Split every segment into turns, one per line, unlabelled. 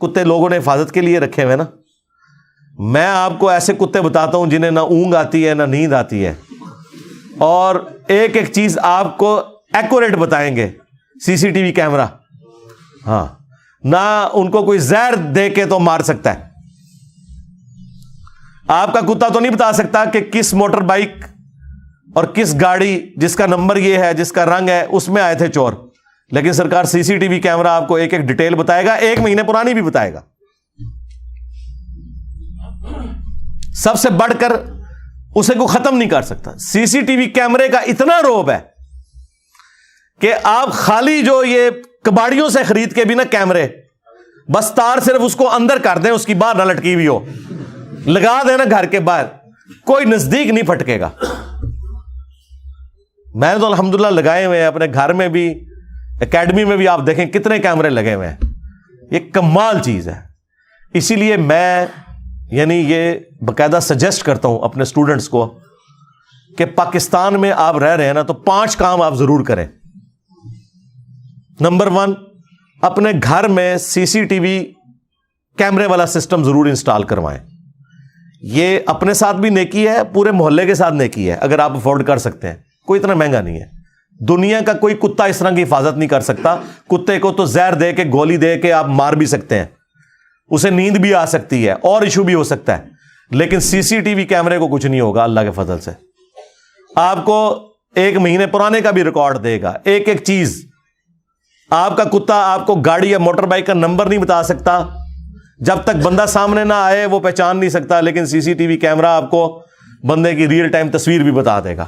کتے لوگوں نے حفاظت کے لیے رکھے ہوئے نا. میں آپ کو ایسے کتے بتاتا ہوں جنہیں نہ اونگ آتی ہے نہ نیند آتی ہے, اور ایک ایک چیز آپ کو ایکوریٹ بتائیں گے. سی سی ٹی وی کیمرہ, ہاں, نہ ان کو کوئی زہر دے کے تو مار سکتا ہے. آپ کا کتا تو نہیں بتا سکتا کہ کس موٹر بائک اور کس گاڑی جس کا نمبر یہ ہے, جس کا رنگ ہے, اس میں آئے تھے چور. لیکن سرکار سی سی ٹی وی کیمرہ آپ کو ایک ایک ڈیٹیل بتائے گا, 1 مہینے پرانی بھی بتائے گا. سب سے بڑھ کر اسے کو ختم نہیں کر سکتا. سی سی ٹی وی کیمرے کا اتنا روب ہے کہ آپ خالی جو یہ کباڑیوں سے خرید کے بھی نا کیمرے, بس تار صرف اس کو اندر کر دیں, اس کی باہر نہ لٹکی ہوئی ہو, لگا دینا گھر کے باہر, کوئی نزدیک نہیں پھٹکے گا. میں نے تو الحمدللہ لگائے ہوئے ہیں اپنے گھر میں بھی, اکیڈمی میں بھی. آپ دیکھیں کتنے کیمرے لگے ہوئے ہیں, یہ کمال چیز ہے. اسی لیے میں یعنی یہ باقاعدہ سجیسٹ کرتا ہوں اپنے اسٹوڈنٹس کو کہ پاکستان میں آپ رہ رہے ہیں نا, تو 5 کام آپ ضرور کریں. نمبر 1, اپنے گھر میں سی سی ٹی وی کیمرے والا سسٹم ضرور انسٹال کروائیں. یہ اپنے ساتھ بھی نیکی ہے, پورے محلے کے ساتھ نیکی ہے, اگر آپ افورڈ کر سکتے ہیں. کوئی اتنا مہنگا نہیں ہے. دنیا کا کوئی کتا اس طرح کی حفاظت نہیں کر سکتا. کتے کو تو زہر دے کے, گولی دے کے آپ مار بھی سکتے ہیں, اسے نیند بھی آ سکتی ہے اور ایشو بھی ہو سکتا ہے, لیکن سی سی ٹی وی کیمرے کو کچھ نہیں ہوگا اللہ کے فضل سے. آپ کو 1 مہینے پرانے کا بھی ریکارڈ دے گا, ایک ایک چیز. آپ کا کتا آپ کو گاڑی یا موٹر بائک کا نمبر نہیں بتا سکتا, جب تک بندہ سامنے نہ آئے وہ پہچان نہیں سکتا, لیکن سی سی ٹی وی کیمرہ آپ کو بندے کی ریئل ٹائم تصویر بھی بتا دے گا.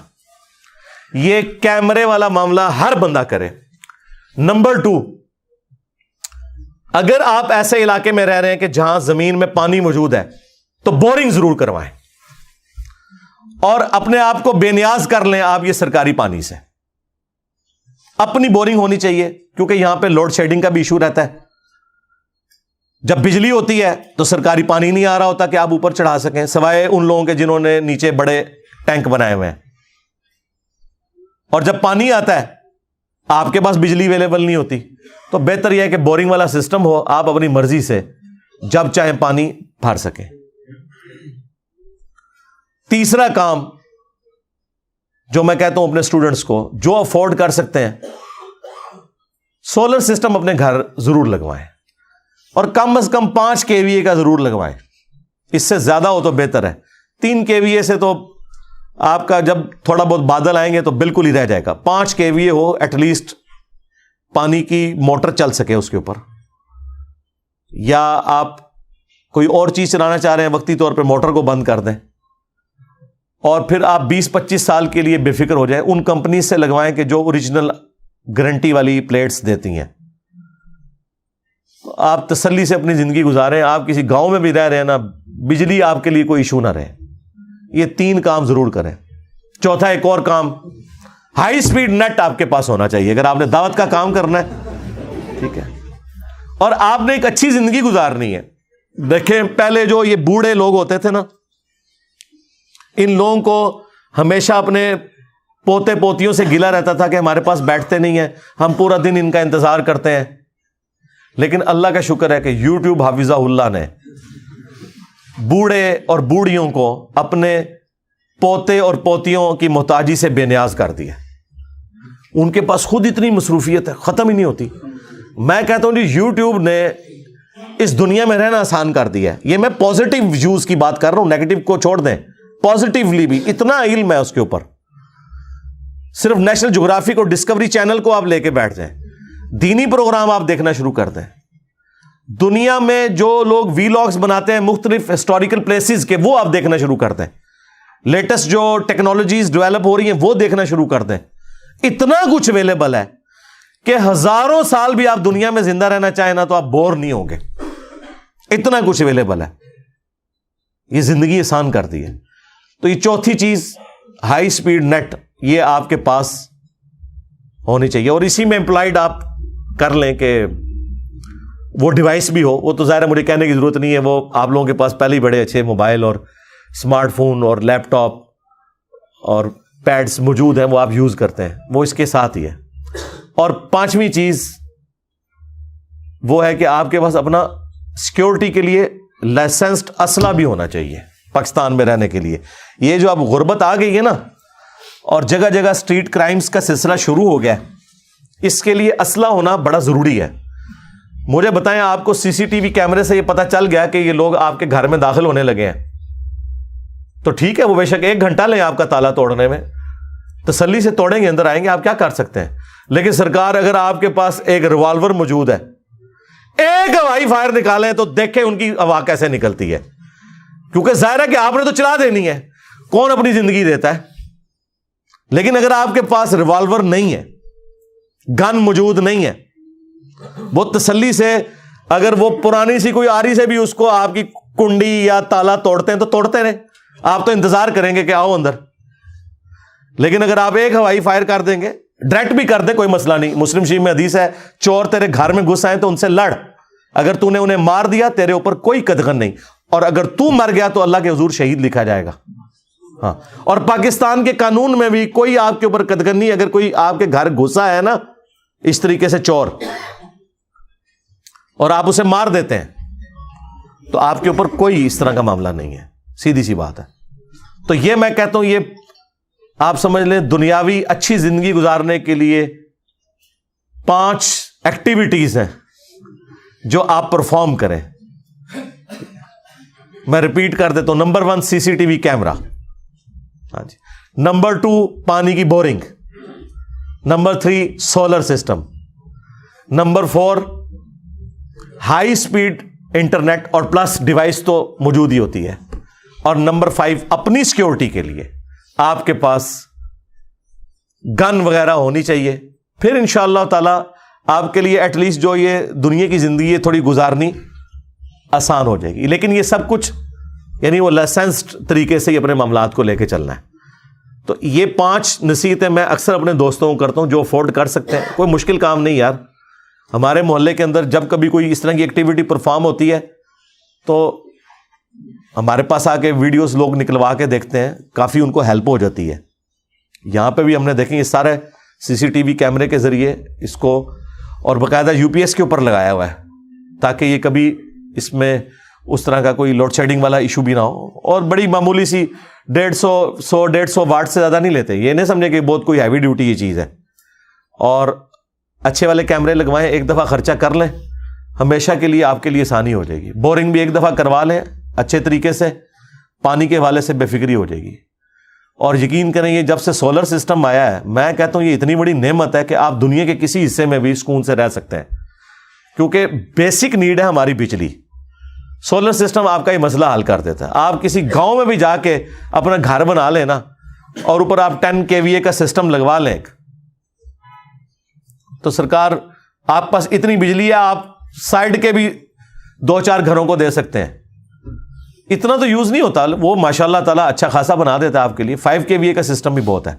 یہ کیمرے والا معاملہ ہر بندہ کرے. نمبر 2, اگر آپ ایسے علاقے میں رہ رہے ہیں کہ جہاں زمین میں پانی موجود ہے تو بورنگ ضرور کروائیں, اور اپنے آپ کو بے نیاز کر لیں آپ یہ سرکاری پانی سے. اپنی بورنگ ہونی چاہیے, کیونکہ یہاں پہ لوڈ شیڈنگ کا بھی ایشو رہتا ہے. جب بجلی ہوتی ہے تو سرکاری پانی نہیں آ رہا ہوتا کہ آپ اوپر چڑھا سکیں, سوائے ان لوگوں کے جنہوں نے نیچے بڑے ٹینک بنائے ہوئے ہیں. اور جب پانی آتا ہے آپ کے پاس بجلی اویلیبل نہیں ہوتی, تو بہتر یہ ہے کہ بورنگ والا سسٹم ہو, آپ اپنی مرضی سے جب چاہیں پانی بھر سکیں. تیسرا کام جو میں کہتا ہوں اپنے اسٹوڈنٹس کو, جو افورڈ کر سکتے ہیں سولر سسٹم اپنے گھر ضرور لگوائیں, اور کم از کم 5 KVA کا ضرور لگوائیں. اس سے زیادہ ہو تو بہتر ہے. 3 KVA سے تو آپ کا جب تھوڑا بہت بادل آئیں گے تو بالکل ہی رہ جائے گا. 5 KVA ہو ایٹ لیسٹ, پانی کی موٹر چل سکے اس کے اوپر. یا آپ کوئی اور چیز چلانا چاہ رہے ہیں وقتی طور پہ موٹر کو بند کر دیں, اور پھر آپ 20-25 سال کے لیے بے فکر ہو جائیں. ان کمپنیز سے لگوائیں کہ جو اوریجنل گارنٹی والی پلیٹس دیتی ہیں. آپ تسلی سے اپنی زندگی گزاریں. آپ کسی گاؤں میں بھی رہ رہے ہیں نا, بجلی آپ کے لیے کوئی ایشو نہ رہے. یہ 3 کام ضرور کریں. چوتھا ایک اور کام, ہائی سپیڈ نیٹ آپ کے پاس ہونا چاہیے اگر آپ نے دعوت کا کام کرنا ہے, ٹھیک ہے, اور آپ نے ایک اچھی زندگی گزارنی ہے. دیکھیں پہلے جو یہ بوڑھے لوگ ہوتے تھے نا, ان لوگوں کو ہمیشہ اپنے پوتے پوتیوں سے گلا رہتا تھا کہ ہمارے پاس بیٹھتے نہیں ہیں, ہم پورا دن ان کا انتظار کرتے ہیں. لیکن اللہ کا شکر ہے کہ یوٹیوب حافظہ اللہ نے بوڑھے اور بوڑھیوں کو اپنے پوتے اور پوتیوں کی محتاجی سے بے نیاز کر دیا. ان کے پاس خود اتنی مصروفیت ہے, ختم ہی نہیں ہوتی. میں کہتا ہوں جی یوٹیوب نے اس دنیا میں رہنا آسان کر دیا ہے. یہ میں پازیٹیو ویوز کی بات کر رہا ہوں, نیگیٹو کو چھوڑ دیں. پازیٹیولی بھی اتنا علم ہے اس کے اوپر. صرف نیشنل جغرافی کو, ڈسکوری چینل کو آپ لے کے بیٹھ جائیں, دینی پروگرام آپ دیکھنا شروع کر دیں. دنیا میں جو لوگ وی لاگز بناتے ہیں مختلف ہسٹوریکل پلیسز کے, وہ آپ دیکھنا شروع کر دیں. لیٹسٹ جو ٹیکنالوجیز ڈیولپ ہو رہی ہیں وہ دیکھنا شروع کر دیں. اتنا کچھ اویلیبل ہے کہ ہزاروں سال بھی آپ دنیا میں زندہ رہنا چاہیں نا تو آپ بور نہیں ہوں گے. اتنا کچھ اویلیبل ہے. یہ زندگی آسان کر دی ہے. تو یہ چوتھی چیز, ہائی سپیڈ نیٹ, یہ آپ کے پاس ہونی چاہیے. اور اسی میں امپلائڈ آپ کر لیں کہ وہ ڈیوائس بھی ہو. وہ تو ظاہر ہے مجھے کہنے کی ضرورت نہیں ہے, وہ آپ لوگوں کے پاس پہلے ہی بڑے اچھے موبائل اور اسمارٹ فون اور لیپ ٹاپ اور پیڈز موجود ہیں, وہ آپ یوز کرتے ہیں, وہ اس کے ساتھ ہی ہے. اور 5ویں چیز وہ ہے کہ آپ کے پاس اپنا سیکیورٹی کے لیے لائسنسڈ اسلحہ بھی ہونا چاہیے پاکستان میں رہنے کے لیے. یہ جو اب غربت آ گئی ہے نا اور جگہ جگہ اسٹریٹ کرائمز کا سلسلہ شروع ہو گیا, اس کے لیے اسلحہ ہونا بڑا ضروری ہے. مجھے بتائیں, آپ کو سی سی ٹی وی کیمرے سے یہ پتا چل گیا کہ یہ لوگ آپ کے گھر میں داخل ہونے لگے ہیں, تو ٹھیک ہے, وہ بے شک 1 گھنٹہ لیں آپ کا تالا توڑنے میں, تسلی سے توڑیں گے, اندر آئیں گے, آپ کیا کر سکتے ہیں. لیکن سرکار اگر آپ کے پاس ایک ریوالور موجود ہے, ایک ہوائی فائر نکالیں تو دیکھیں ان کی ہوا کیسے نکلتی ہے, کیونکہ ظاہر ہے کہ آپ نے تو چلا دینی ہے, کون اپنی زندگی دیتا ہے. لیکن اگر آپ کے پاس ریوالور نہیں ہے, گن موجود نہیں ہے, بہت تسلی سے اگر وہ پرانی سی کوئی آری سے بھی اس کو آپ کی کنڈی یا تالا توڑتے ہیں تو توڑتے رہیں, آپ تو انتظار کریں گے کہ آؤ اندر. لیکن اگر آپ ایک ہوائی فائر کر دیں گے, ڈائریکٹ بھی کر دیں, کوئی مسئلہ نہیں. مسلم شریف میں حدیث ہے, چور تیرے گھر میں گھس آئے تو ان سے لڑ, اگر تو نے انہیں مار دیا تیرے اوپر کوئی قدغن نہیں, اور اگر تو مر گیا تو اللہ کے حضور شہید لکھا جائے گا. ہاں, اور پاکستان کے قانون میں بھی کوئی آپ کے اوپر قدغن نہیں. اگر کوئی آپ کے گھر گھسا ہے نا اس طریقے سے چور, اور آپ اسے مار دیتے ہیں تو آپ کے اوپر کوئی اس طرح کا معاملہ نہیں ہے, سیدھی سی بات ہے. تو یہ میں کہتا ہوں, یہ آپ سمجھ لیں دنیاوی اچھی زندگی گزارنے کے لیے 5 ایکٹیویٹیز ہیں جو آپ پرفارم کریں. میں ریپیٹ کر دیتا ہوں. نمبر 1 سی سی ٹی وی کیمرہ, ہاں جی. نمبر 2 پانی کی boring. Number 3 solar system. Number 4 high speed internet اور پلس ڈیوائس تو موجود ہی ہوتی ہے. اور نمبر 5 اپنی سیکیورٹی کے لیے آپ کے پاس گن وغیرہ ہونی چاہیے. پھر انشاءاللہ تعالی آپ کے لیے ایٹ لیسٹ جو یہ دنیا کی زندگی ہے تھوڑی گزارنی آسان ہو جائے گی. لیکن یہ سب کچھ یعنی وہ لائسنسڈ طریقے سے ہی اپنے معاملات کو لے کے چلنا ہے. تو یہ 5 نصیحتیں میں اکثر اپنے دوستوں کو کرتا ہوں جو افورڈ کر سکتے ہیں. کوئی مشکل کام نہیں یار. ہمارے محلے کے اندر جب کبھی کوئی اس طرح کی ایکٹیویٹی پرفارم ہوتی ہے تو ہمارے پاس آ کے ویڈیوز لوگ نکلوا کے دیکھتے ہیں, کافی ان کو ہیلپ ہو جاتی ہے. یہاں پہ بھی ہم نے دیکھیں یہ سارے سی سی ٹی وی کیمرے کے ذریعے اس کو, اور باقاعدہ یو پی ایس کے اوپر لگایا ہوا ہے تاکہ یہ کبھی اس میں اس طرح کا کوئی لوڈ شیڈنگ والا ایشو بھی نہ ہو. اور بڑی معمولی سی 150 واٹ سے زیادہ نہیں لیتے. یہ نہیں سمجھے کہ بہت کوئی ہیوی ڈیوٹی یہ چیز ہے. اور اچھے والے کیمرے لگوائیں, ایک دفعہ خرچہ کر لیں, ہمیشہ کے لیے آپ کے لیے آسانی ہو جائے گی. بورنگ بھی ایک دفعہ کروا لیں اچھے طریقے سے, پانی کے حوالے سے بے فکری ہو جائے گی. اور یقین کریں یہ جب سے سولر سسٹم آیا ہے, میں کہتا ہوں یہ اتنی بڑی نعمت ہے کہ آپ دنیا کے کسی حصے میں بھی سکون سے رہ سکتے ہیں, کیونکہ بیسک نیڈ ہے ہماری بجلی. سولر سسٹم آپ کا یہ مسئلہ حل کر دیتا ہے. آپ کسی گاؤں میں بھی جا کے اپنا گھر بنا لیں نا, اور اوپر آپ 10 kVA کا سسٹم لگوا لیں تو سرکار آپ پاس اتنی بجلی ہے آپ سائڈ کے بھی 2-4 گھروں کو دے سکتے ہیں. اتنا تو یوز نہیں ہوتا, وہ ماشاءاللہ تعالیٰ اچھا خاصا بنا دیتا ہے آپ کے لیے. 5 kVA کا سسٹم بھی بہت ہے.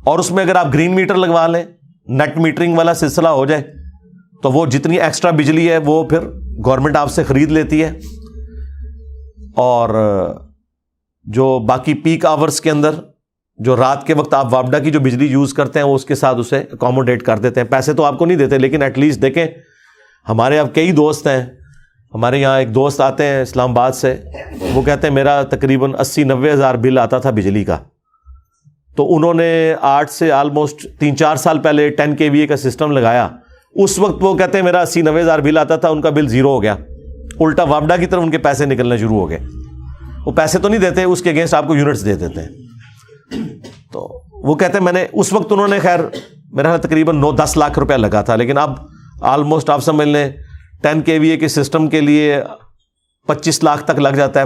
اور اس میں اگر آپ گرین میٹر لگوا لیں, نیٹ میٹرنگ والا سلسلہ ہو جائے تو وہ جتنی ایکسٹرا بجلی ہے وہ پھر گورنمنٹ آپ سے خرید لیتی ہے. اور جو باقی پیک آورز کے اندر جو رات کے وقت آپ وابڈا کی جو بجلی یوز کرتے ہیں وہ اس کے ساتھ اسے اکوموڈیٹ کر دیتے ہیں. پیسے تو آپ کو نہیں دیتے, لیکن ایٹ لیسٹ دیکھیں ہمارے اب کئی دوست ہیں. ہمارے یہاں ایک دوست آتے ہیں اسلام آباد سے, وہ کہتے ہیں میرا تقریباً 80-90 ہزار بل آتا تھا بجلی کا, تو انہوں نے 8 سے آلموسٹ 3-4 سال پہلے 10 kVA کا سسٹم لگایا. اس وقت وہ کہتے ہیں میرا 80-90 ہزار بل آتا تھا, ان کا بل 0 ہو گیا. الٹا وابڈا کی طرف ان کے پیسے نکلنا شروع ہو گئے. وہ پیسے تو نہیں دیتے, اس کے اگینسٹ آپ کو یونٹس دے دیتے ہیں. تو وہ کہتے ہیں میں نے اس وقت انہوں نے خیر میرا تقریباً 9-10 لاکھ روپیہ لگا تھا, لیکن اب آلموسٹ آپ سمجھ لیں 10 kVA کے سسٹم کے لیے 25 لاکھ تک لگ جاتا ہے.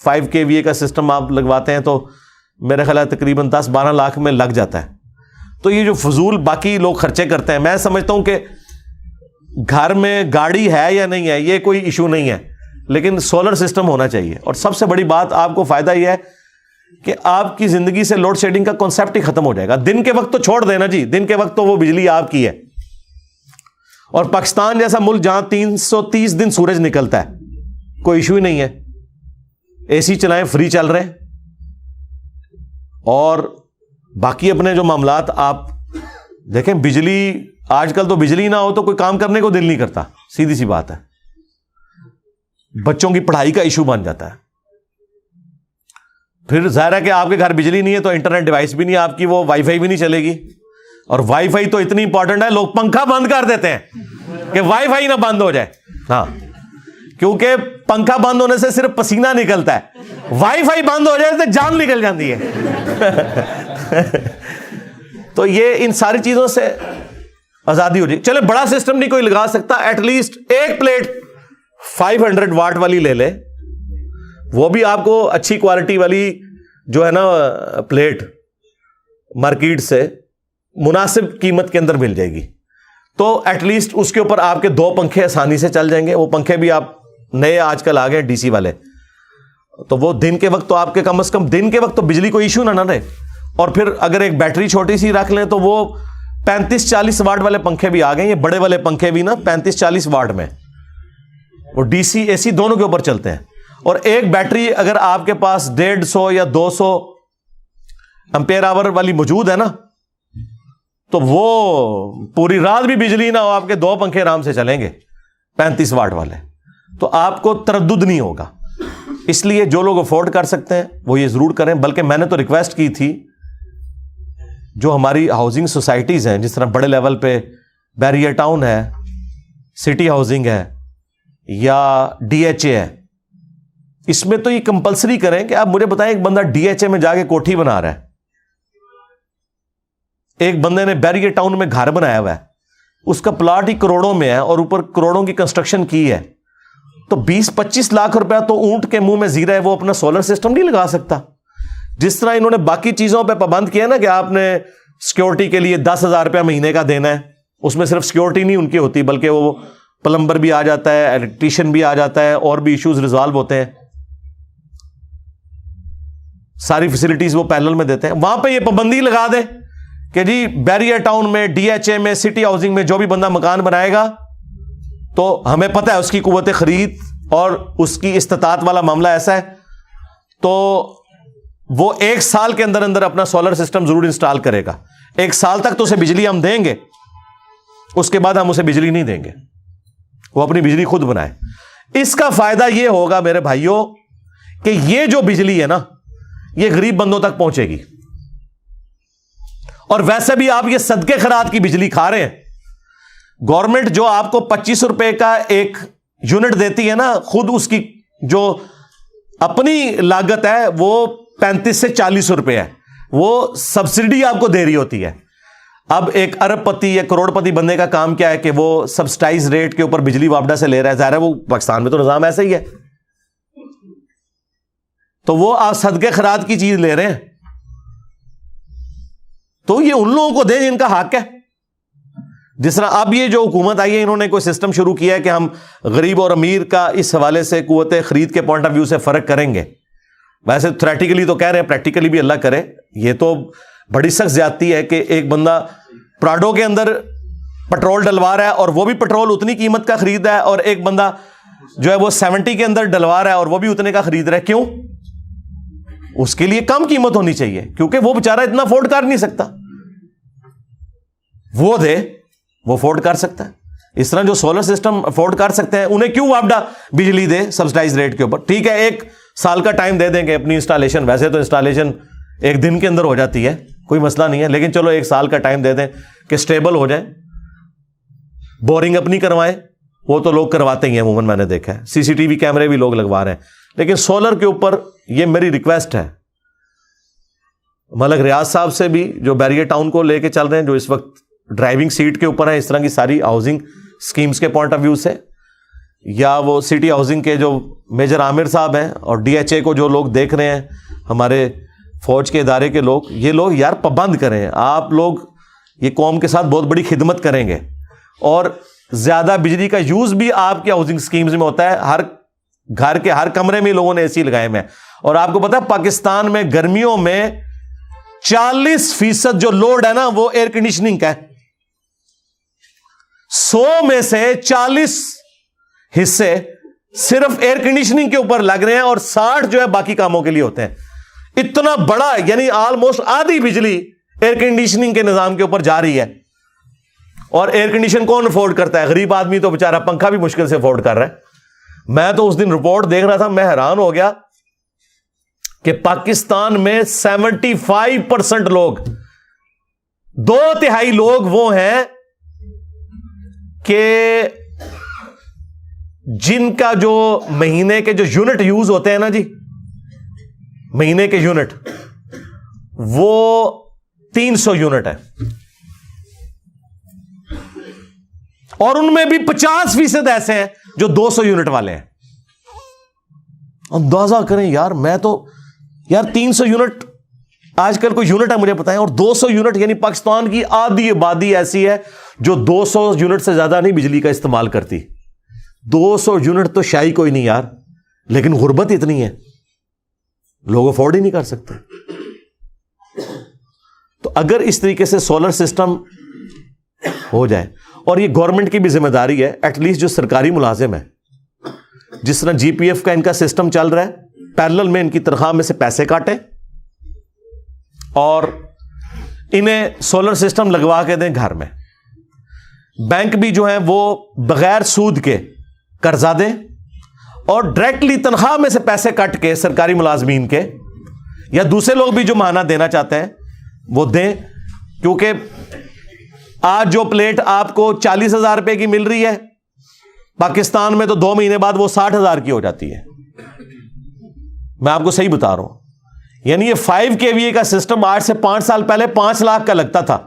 5 kVA کا سسٹم آپ لگواتے ہیں تو میرے خیال ہے تقریباً 10-12 لاکھ میں لگ جاتا ہے. تو یہ جو فضول باقی لوگ خرچے کرتے ہیں, میں سمجھتا ہوں کہ گھر میں گاڑی ہے یا نہیں ہے یہ کوئی ایشو نہیں ہے, لیکن سولر سسٹم ہونا چاہیے. اور سب سے بڑی بات آپ کو فائدہ یہ ہے کہ آپ کی زندگی سے لوڈ شیڈنگ کا کانسیپٹ ہی ختم ہو جائے گا. دن کے وقت تو چھوڑ دینا جی, دن کے وقت تو وہ بجلی آپ کی ہے. اور پاکستان جیسا ملک جہاں 330 دن سورج نکلتا ہے کوئی ایشو ہی نہیں ہے. اے سی چلائیں, فری چل رہے ہیں. اور باقی اپنے جو معاملات آپ دیکھیں, بجلی آج کل تو بجلی نہ ہو تو کوئی کام کرنے کو دل نہیں کرتا, سیدھی سی بات ہے. بچوں کی پڑھائی کا ایشو بن جاتا ہے. پھر ظاہر ہے کہ آپ کے گھر بجلی نہیں ہے تو انٹرنیٹ ڈیوائس بھی نہیں آپ کی, وہ وائی فائی بھی نہیں چلے گی. اور وائی فائی تو اتنی امپورٹنٹ ہے, لوگ پنکھا بند کر دیتے ہیں کہ وائی فائی نہ بند ہو جائے. ہاں, کیونکہ پنکھا بند ہونے سے صرف پسینہ نکلتا ہے, وائی فائی بند ہو جائے تو جان نکل جاتی ہے. تو یہ ان ساری چیزوں سے آزادی ہو جائے. چلے بڑا سسٹم نہیں کوئی لگا سکتا, ایٹ لیسٹ ایک پلیٹ 500 واٹ والی لے لے, وہ بھی آپ کو اچھی کوالٹی والی جو ہے نا پلیٹ مارکیٹ سے مناسب قیمت کے اندر مل جائے گی. تو ایٹ لیسٹ اس کے اوپر آپ کے 2 پنکھے آسانی سے چل جائیں گے. وہ پنکھے بھی آپ نئے آج کل آ گئے ڈی سی والے, تو وہ دن کے وقت تو آپ کے کم از کم دن کے وقت تو بجلی کو ایشو نہ رہے. اور پھر اگر ایک بیٹری چھوٹی سی رکھ لیں تو وہ 35-40 واٹ والے پنکھے بھی آ گئے. یہ بڑے والے پنکھے بھی نا 35-40 واٹ میں, وہ ڈی سی اے سی دونوں کے اوپر چلتے ہیں. اور ایک بیٹری اگر آپ کے پاس 150 یا 200 امپیئر آور والی موجود ہے نا, تو وہ پوری رات بھی بجلی نہ ہو, آپ کے 2 پنکھے آرام سے چلیں گے 35 واٹ والے. تو آپ کو تردد نہیں ہوگا. اس لیے جو لوگ افورڈ کر سکتے ہیں وہ یہ ضرور کریں. بلکہ میں نے تو ریکویسٹ کی تھی جو ہماری ہاؤسنگ سوسائٹیز ہیں, جس طرح بڑے لیول پہ بیریئر ٹاؤن ہے, سٹی ہاؤسنگ ہے یا ڈی ایچ اے ہے, اس میں تو یہ کمپلسری کریں کہ آپ مجھے بتائیں ایک بندہ ڈی ایچ اے میں جا کے کوٹھی بنا رہا ہے, ایک بندے نے بیریئر ٹاؤن میں گھر بنایا ہوا ہے, اس کا پلاٹ ہی کروڑوں میں ہے اور اوپر کروڑوں کی کنسٹرکشن کی ہے, تو 20-25 لاکھ روپیہ تو اونٹ کے منہ میں زیرہ ہے, وہ اپنا سولر سسٹم نہیں لگا سکتا. جس طرح انہوں نے باقی چیزوں پہ پابند کیا نا کہ آپ نے سیکورٹی کے لیے 10,000 روپیہ مہینے کا دینا ہے, اس میں صرف سیکورٹی نہیں ان کی ہوتی بلکہ وہ پلمبر بھی آ جاتا ہے, الیکٹریشین بھی آ جاتا ہے, اور بھی ایشوز ریزالو ہوتے ہیں, ساری فیسلٹیز وہ پینل میں دیتے ہیں. وہاں پہ یہ پابندی لگا دیں کہ جی بیریئر ٹاؤن میں, ڈی ایچ اے میں, سٹی ہاؤسنگ میں جو بھی بندہ مکان بنائے گا تو ہمیں پتہ ہے اس کی قوت خرید اور اس کی استطاعت والا معاملہ ایسا ہے, تو وہ 1 سال کے اندر اندر اپنا سولر سسٹم ضرور انسٹال کرے گا. 1 سال تک تو اسے بجلی ہم دیں گے, اس کے بعد ہم اسے بجلی نہیں دیں گے, وہ اپنی بجلی خود بنائے. اس کا فائدہ یہ ہوگا میرے بھائیوں کہ یہ جو بجلی ہے نا یہ غریب بندوں تک پہنچے گی. اور ویسے بھی آپ یہ صدقے خیرات کی بجلی کھا رہے ہیں. گورنمنٹ جو آپ کو 25 روپے کا ایک یونٹ دیتی ہے نا, خود اس کی جو اپنی لاگت ہے وہ 35 سے 40 روپے ہے, وہ سبسڈی آپ کو دے رہی ہوتی ہے. اب ایک ارب پتی یا کروڑ پتی بندے کا کام کیا ہے کہ وہ سبسڈائز ریٹ کے اوپر بجلی واپڈا سے لے رہا ہے. ظاہر ہے وہ پاکستان میں تو نظام ایسا ہی ہے, تو وہ آپ صدقے خیرات کی چیز لے رہے ہیں, تو یہ ان لوگوں کو دیں جن کا حق ہے. جس طرح اب یہ جو حکومت آئی ہے انہوں نے کوئی سسٹم شروع کیا ہے کہ ہم غریب اور امیر کا اس حوالے سے قوت خرید کے پوائنٹ آف ویو سے فرق کریں گے. ویسے تھیوریٹیکلی تو کہہ رہے ہیں, پریکٹیکلی بھی اللہ کرے. یہ تو بڑی سخت زیادتی ہے کہ ایک بندہ پراڈو کے اندر پٹرول ڈلوا رہا ہے اور وہ بھی پٹرول اتنی قیمت کا خرید رہا ہے, اور ایک بندہ جو ہے وہ 70 کے اندر ڈلوا رہا ہے اور وہ بھی اتنے کا خرید رہا ہے. کیوں؟ اس کے لیے کم قیمت ہونی چاہیے کیونکہ وہ بیچارہ اتنا افورڈ کر نہیں سکتا. وہ دے, وہ افورڈ کر سکتا ہے. اس طرح جو سولر سسٹم افورڈ کر سکتے ہیں انہیں کیوں واپڈا بجلی دے سبسڈائز ریٹ کے اوپر. ٹھیک ہے 1 سال کا ٹائم دے دیں گے اپنی انسٹالیشن, ویسے تو انسٹالیشن 1 دن کے اندر ہو جاتی ہے, کوئی مسئلہ نہیں ہے, لیکن چلو 1 سال کا ٹائم دے دیں کہ سٹیبل ہو جائے. بورنگ اپنی کروائیں, وہ تو لوگ کرواتے ہی ہیں عموماً, میں نے دیکھا ہے CCTV کیمرے بھی لوگ لگوا رہے ہیں. لیکن سولر کے اوپر یہ میری ریکویسٹ ہے ملک ریاض صاحب سے بھی, جو بیریئر ٹاؤن کو لے کے چل رہے ہیں, جو اس وقت ڈرائیونگ سیٹ کے اوپر ہیں اس طرح کی ساری ہاؤسنگ اسکیمز کے پوائنٹ آف ویو سے, یا وہ سٹی ہاؤسنگ کے جو میجر عامر صاحب ہیں, اور ڈی ایچ اے کو جو لوگ دیکھ رہے ہیں, ہمارے فوج کے ادارے کے لوگ, یہ لوگ یار پابند کریں. آپ لوگ یہ قوم کے ساتھ بہت بڑی خدمت کریں گے, اور زیادہ بجلی کا یوز بھی آپ کی ہاؤسنگ اسکیمز میں ہوتا ہے. ہر گھر کے ہر کمرے میں لوگوں نے AC لگائے ہوئے ہیں, اور آپ کو پتا ہے پاکستان میں گرمیوں میں 40% جو لوڈ ہے نا وہ ایئر کنڈیشننگ کا ہے. 100 میں سے 40 حصے صرف ایئر کنڈیشننگ کے اوپر لگ رہے ہیں, اور 60 جو ہے باقی کاموں کے لیے ہوتے ہیں. اتنا بڑا, یعنی آلموسٹ آدھی بجلی ایئر کنڈیشننگ کے نظام کے اوپر جا رہی ہے. اور ایئر کنڈیشن کون افورڈ کرتا ہے؟ غریب آدمی تو بیچارہ پنکھا بھی مشکل سے افورڈ کر رہا ہے. میں تو اس دن رپورٹ دیکھ رہا تھا, میں حیران ہو گیا کہ پاکستان میں 75% لوگ, 2/3 لوگ وہ ہیں کہ جن کا جو مہینے کے جو یونٹ یوز ہوتے ہیں نا جی, مہینے کے یونٹ, وہ 300 یونٹ ہے, اور ان میں بھی 50% ایسے ہیں جو 200 یونٹ والے ہیں. اندازہ کریں یار, میں تو یار 300 یونٹ آج کل کوئی یونٹ ہے مجھے بتائیں, اور 200 یونٹ, یعنی پاکستان کی آدھی آبادی ایسی ہے جو 200 یونٹ سے زیادہ نہیں بجلی کا استعمال کرتی. 200 یونٹ تو شاید کوئی نہیں یار, لیکن غربت اتنی ہے لوگ افورڈ ہی نہیں کر سکتے. تو اگر اس طریقے سے سولر سسٹم ہو جائے, اور یہ گورنمنٹ کی بھی ذمہ داری ہے, ایٹ لیسٹ جو سرکاری ملازم ہے, جس طرح جی پی ایف کا ان کا سسٹم چل رہا ہے, پیرلل میں ان کی تنخواہ میں سے پیسے کاٹیں اور انہیں سولر سسٹم لگوا کے دیں گھر میں. بینک بھی جو ہے وہ بغیر سود کے قرضہ دیں, اور ڈائریکٹلی تنخواہ میں سے پیسے کٹ کے سرکاری ملازمین کے, یا دوسرے لوگ بھی جو ماہانہ دینا چاہتے ہیں وہ دیں. کیونکہ آج جو پلیٹ آپ کو 40,000 روپے کی مل رہی ہے, پاکستان میں تو 2 مہینے بعد وہ 60,000 کی ہو جاتی ہے. میں آپ کو صحیح بتا رہا ہوں. یعنی یہ 5 KVA کا سسٹم آج سے 5 سال پہلے 5 لاکھ کا لگتا تھا,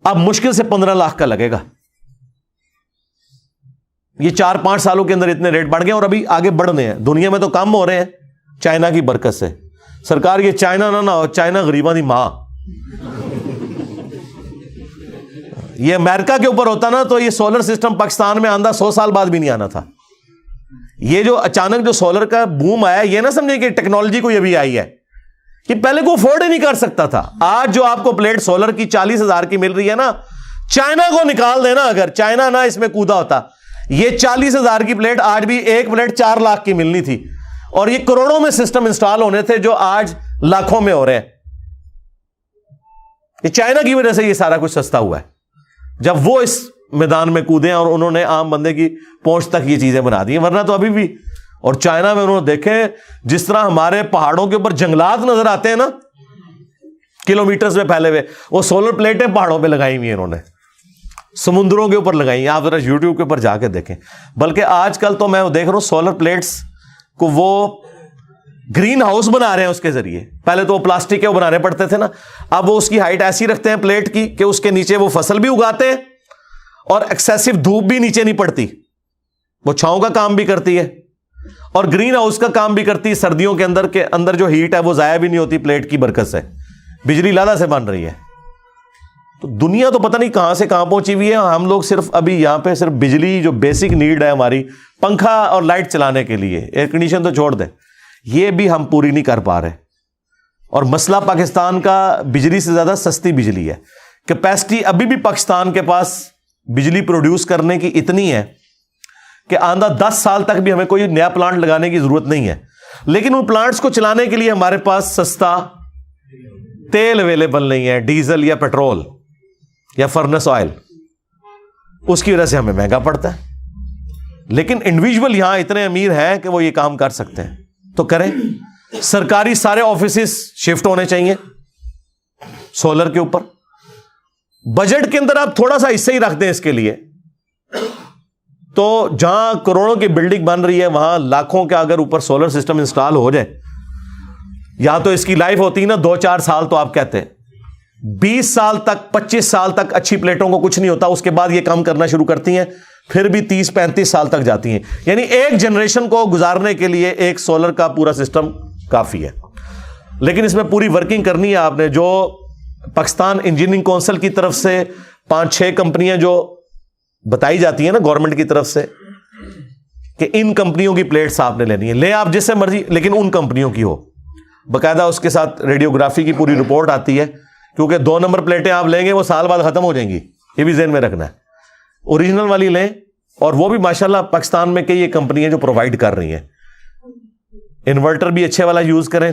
اب مشکل سے 15 لاکھ کا لگے گا. یہ 4-5 سالوں کے اندر اتنے ریٹ بڑھ گئے, اور ابھی آگے بڑھنے ہیں. دنیا میں تو کم ہو رہے ہیں چائنا کی برکت سے. سرکار یہ چائنا نہ ہو, چائنا غریباں دی ماں. یہ امریکہ کے اوپر ہوتا نا تو یہ سولر سسٹم پاکستان میں آندہ 100 سال بعد بھی نہیں آنا تھا. یہ جو اچانک جو سولر کا بوم آیا, یہ نہ سمجھیں کہ ٹیکنالوجی کوئی ابھی آئی ہے, کہ پہلے کو افورڈ ہی نہیں کر سکتا تھا. آج جو آپ کو پلیٹ سولر کی 40,000 کی مل رہی ہے نا, چائنا کو نکال دینا, اگر چائنا نہ اس میں کودا ہوتا, یہ 40,000 کی پلیٹ آج بھی ایک پلیٹ 4 لاکھ کی ملنی تھی. اور یہ کروڑوں میں سسٹم انسٹال ہونے تھے جو آج لاکھوں میں ہو رہے ہیں. یہ چائنا کی وجہ سے یہ سارا کچھ سستا ہوا ہے, جب وہ اس میدان میں کودے اور انہوں نے عام بندے کی پہنچ تک یہ چیزیں بنا دی ہیں. ورنہ تو ابھی بھی, اور چائنا میں انہوں نے دیکھے جس طرح ہمارے پہاڑوں کے اوپر جنگلات نظر آتے ہیں نا کلومیٹرز میں پھیلے ہوئے, وہ سولر پلیٹیں پہاڑوں پہ لگائی ہوئی ہیں انہوں نے, سمندروں کے اوپر لگائی ہیں. آپ ذرا یوٹیوب کے اوپر جا کے دیکھیں. بلکہ آج کل تو میں دیکھ رہا ہوں سولر پلیٹس کو وہ گرین ہاؤس بنا رہے ہیں اس کے ذریعے. پہلے تو وہ پلاسٹک کے وہ بنانے پڑتے تھے نا, اب وہ اس کی ہائٹ ایسی رکھتے ہیں پلیٹ کی کہ اس کے نیچے وہ فصل بھی اگاتے ہیں, اور ایکسیسو دھوپ بھی نیچے نہیں پڑتی, وہ چھاؤں کا کام بھی کرتی ہے اور گرین ہاؤس کا کام بھی کرتی ہے. سردیوں کے اندر جو ہیٹ ہے وہ ضائع بھی نہیں ہوتی پلیٹ کی برکت سے, بجلی لادا سے بن رہی ہے. تو دنیا تو پتہ نہیں کہاں سے کہاں پہنچی ہوئی ہے. ہم لوگ صرف ابھی یہاں پہ صرف بجلی جو بیسک نیڈ ہے ہماری, پنکھا اور لائٹ چلانے کے لیے, ایئر کنڈیشن تو چھوڑ دیں, یہ بھی ہم پوری نہیں کر پا رہے. اور مسئلہ پاکستان کا بجلی سے زیادہ سستی بجلی ہے. کیپیسٹی ابھی بھی پاکستان کے پاس بجلی پروڈیوس کرنے کی اتنی ہے کہ آئندہ 10 سال تک بھی ہمیں کوئی نیا پلانٹ لگانے کی ضرورت نہیں ہے. لیکن ان پلانٹس کو چلانے کے لیے ہمارے پاس سستا تیل اویلیبل نہیں ہے, ڈیزل یا پیٹرول یا فرنس آئل, اس کی وجہ سے ہمیں مہنگا پڑتا ہے. لیکن انڈیویجول یہاں اتنے امیر ہیں کہ وہ یہ کام کر سکتے ہیں, تو کریں. سرکاری سارے آفیسز شفٹ ہونے چاہیے سولر کے اوپر. بجٹ کے اندر آپ تھوڑا سا حصہ ہی رکھ دیں اس کے لیے, تو جہاں کروڑوں کی بلڈنگ بن رہی ہے وہاں لاکھوں کا اگر اوپر سولر سسٹم انسٹال ہو جائے, یا تو اس کی لائف ہوتی ہے نا 2-4 سال, تو آپ کہتے ہیں 20 سال تک 25 سال تک اچھی پلیٹوں کو کچھ نہیں ہوتا, اس کے بعد یہ کام کرنا شروع کرتی ہیں, پھر بھی 30-35 سال تک جاتی ہیں. یعنی ایک جنریشن کو گزارنے کے لیے ایک سولر کا پورا سسٹم کافی ہے. لیکن اس میں پوری ورکنگ کرنی ہے آپ نے. جو پاکستان انجینئرنگ کونسل کی طرف سے 5-6 کمپنیاں جو بتائی جاتی ہیں نا گورنمنٹ کی طرف سے کہ ان کمپنیوں کی پلیٹس آپ نے لینی ہے, لیں آپ جس سے مرضی, لیکن ان کمپنیوں کی ہو. باقاعدہ اس کے ساتھ ریڈیوگرافی کی پوری رپورٹ آتی ہے, کیونکہ 2 نمبر پلیٹیں آپ لیں گے وہ سال بعد ختم ہو جائیں گی, یہ بھی ذہن میں رکھنا ہے. اوریجنل والی لیں, اور وہ بھی ماشاءاللہ پاکستان میں کئی یہ کمپنیاں جو پرووائڈ کر رہی ہیں. انورٹر بھی اچھے والا یوز کریں.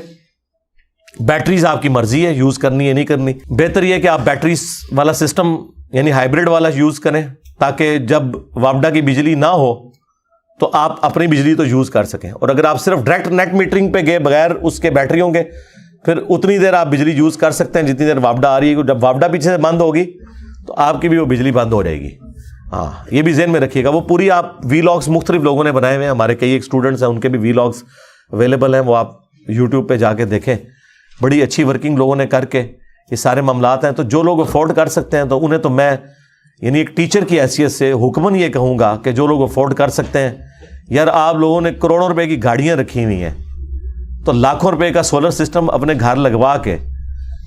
بیٹریز آپ کی مرضی ہے یوز کرنی ہے نہیں کرنی. بہتر یہ کہ آپ بیٹریز والا سسٹم یعنی ہائیبرڈ والا یوز کریں, تاکہ جب وابڈا کی بجلی نہ ہو تو آپ اپنی بجلی تو یوز کر سکیں. اور اگر آپ صرف ڈائریکٹ نیٹ میٹرنگ پہ گئے بغیر اس کے بیٹریوں کے, پھر اتنی دیر آپ بجلی یوز کر سکتے ہیں جتنی دیر واپڈا آ رہی ہے. جب واپڈا پیچھے سے بند ہوگی تو آپ کی بھی وہ بجلی بند ہو جائے گی. ہاں, یہ بھی ذہن میں رکھیے گا. وہ پوری آپ وی لاگس مختلف لوگوں نے بنائے ہوئے ہیں, ہمارے کئی ایک اسٹوڈنٹس ہیں, ان کے بھی وی لاگس اویلیبل ہیں, وہ آپ یوٹیوب پہ جا کے دیکھیں. بڑی اچھی ورکنگ لوگوں نے کر کے یہ سارے معاملات ہیں. تو جو لوگ افورڈ کر سکتے ہیں تو انہیں تو میں یعنی ایک ٹیچر کی حیثیت سے حکمن یہ کہوں گا کہ جو لوگ افورڈ کر سکتے ہیں, یار آپ لوگوں نے کروڑوں روپے کی گاڑیاں رکھی ہوئی ہیں, تو لاکھوں روپے کا سولر سسٹم اپنے گھر لگوا کے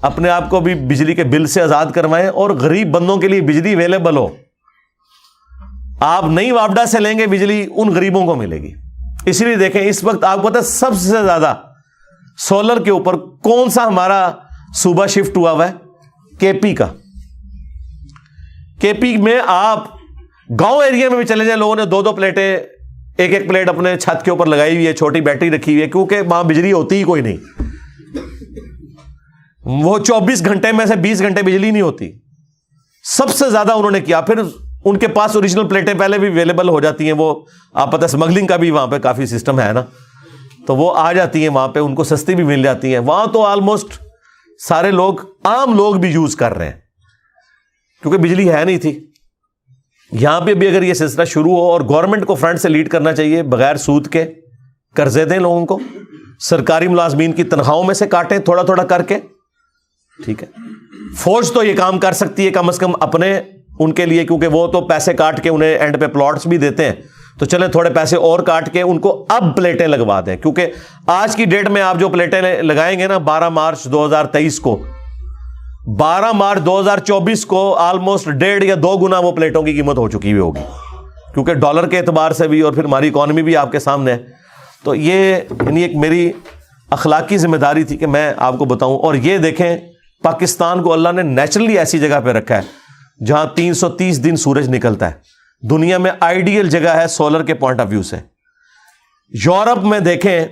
اپنے آپ کو بھی بجلی کے بل سے آزاد کروائیں, اور غریب بندوں کے لیے بجلی اویلیبل ہو. آپ نئی واپڈا سے لیں گے بجلی, ان غریبوں کو ملے گی. اسی لیے دیکھیں اس وقت آپ کو پتہ ہے سب سے زیادہ سولر کے اوپر کون سا ہمارا صوبہ شفٹ ہوا ہوا ہے؟ کے پی کا. کے پی میں آپ گاؤں ایریا میں بھی چلے جائیں, لوگوں نے 2 پلیٹیں, ایک پلیٹ اپنے چھت کے اوپر لگائی ہوئی ہے, چھوٹی بیٹری رکھی ہوئی ہے, کیونکہ وہاں بجلی ہوتی ہی کوئی نہیں. وہ 24 گھنٹے میں سے 20 گھنٹے بجلی نہیں ہوتی. سب سے زیادہ انہوں نے کیا. پھر ان کے پاس اوریجنل پلیٹیں پہلے بھی اویلیبل ہو جاتی ہیں, وہ آپ پتہ اسمگلنگ کا بھی وہاں پہ کافی سسٹم ہے نا, تو وہ آ جاتی ہیں وہاں پہ, ان کو سستی بھی مل جاتی ہیں. وہاں تو آلموسٹ سارے لوگ, عام لوگ بھی یوز کر رہے ہیں کیونکہ بجلی ہے نہیں تھی. یہاں پہ بھی اگر یہ سلسلہ شروع ہو, اور گورنمنٹ کو فرنٹ سے لیڈ کرنا چاہیے, بغیر سود کے قرضے دیں لوگوں کو, سرکاری ملازمین کی تنخواہوں میں سے کاٹیں تھوڑا تھوڑا کر کے. ٹھیک ہے, فوج تو یہ کام کر سکتی ہے کم از کم اپنے ان کے لیے, کیونکہ وہ تو پیسے کاٹ کے انہیں اینڈ پہ پلاٹس بھی دیتے ہیں, تو چلیں تھوڑے پیسے اور کاٹ کے ان کو اب پلیٹیں لگوا دیں. کیونکہ آج کی ڈیٹ میں آپ جو پلیٹیں لگائیں گے نا 12 مارچ 2023 کو, 12 مارچ 2024 کو آلموسٹ 1.5 یا 2 گنا وہ پلیٹوں کی قیمت ہو چکی ہوئی ہوگی, کیونکہ ڈالر کے اعتبار سے بھی, اور پھر ہماری اکانومی بھی آپ کے سامنے ہے. تو یہ یعنی ایک میری اخلاقی ذمہ داری تھی کہ میں آپ کو بتاؤں. اور یہ دیکھیں پاکستان کو اللہ نے نیچرلی ایسی جگہ پہ رکھا ہے جہاں 330 دن سورج نکلتا ہے. دنیا میں آئیڈیل جگہ ہے سولر کے پوائنٹ آف ویو سے. یورپ میں دیکھیں,